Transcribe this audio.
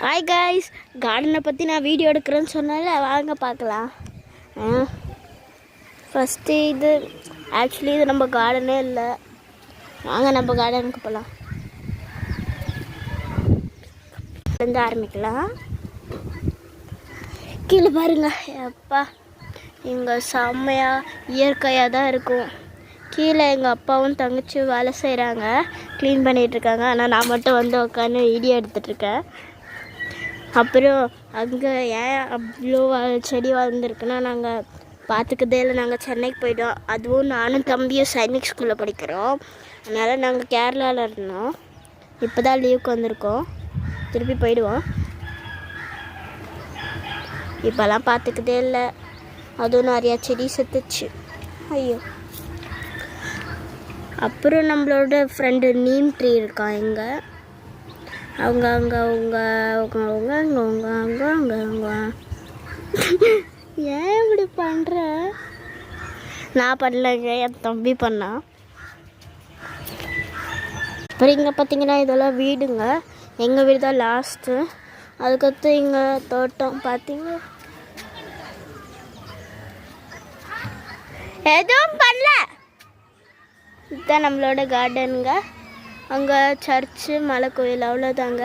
Hi guys, கார்டனை பற்றி நான் video எடுக்கிறேன்னு சொன்னால வாங்க பார்க்கலாம். ஃபஸ்ட்டு இது ஆக்சுவலி இது நம்ம கார்டனே இல்லை. வாங்க நம்ம கார்டனுக்கு போகலாம். இருந்து ஆரம்பிக்கலாம். கீழே பாருங்க, அப்பா இங்கே செம்மையாக இயற்கையாக தான் இருக்கும். கீழே எங்கள் அப்பாவும் தங்கச்சி வேலை செய்கிறாங்க, க்ளீன் பண்ணிகிட்ருக்காங்க. ஆனால் நான் மட்டும் வந்து உட்காந்து வீடியோ எடுத்துகிட்ருக்கேன். அப்புறம் அங்கே ஏன் அவ்வளோ செடி வளர்ந்துருக்குன்னா நாங்கள் பார்த்துக்கதே இல்லை. நாங்கள் சென்னைக்கு போய்ட்டோம். அதுவும் நானும் தம்பியும் சைனிக் ஸ்கூலில் படிக்கிறோம். அதனால் நாங்கள் கேரளாவில் இருந்தோம். இப்போ தான் லீவுக்கு வந்திருக்கோம். திருப்பி போயிடுவோம். இப்போல்லாம் பார்த்துக்கதே இல்லை. அதுவும் நிறையா செடி செத்துச்சு. ஐயோ. அப்புறம் நம்மளோட ஃப்ரெண்டு நீம் ட்ரீ இருக்கான் இங்கே. அவங்க அங்கே அவங்க அவங்க அவங்க அங்கே அவங்க அங்கே அங்கே அவங்க ஏன் இப்படி பண்ணுற? நான் பண்ணலைங்க, என் தம்பி பண்ணான். அப்புறம் இங்கே பார்த்தீங்கன்னா இதெல்லாம் வீடுங்க. எங்கள் வீடு தான் லாஸ்ட்டு. அதுக்கடுத்து இங்கே தோட்டம் பார்த்தீங்க. எதுவும் பண்ணல. இதுதான் நம்மளோட கார்டனுங்க. அங்கே சர்ச்சு, மலை கோயில், அவ்வளோதாங்க.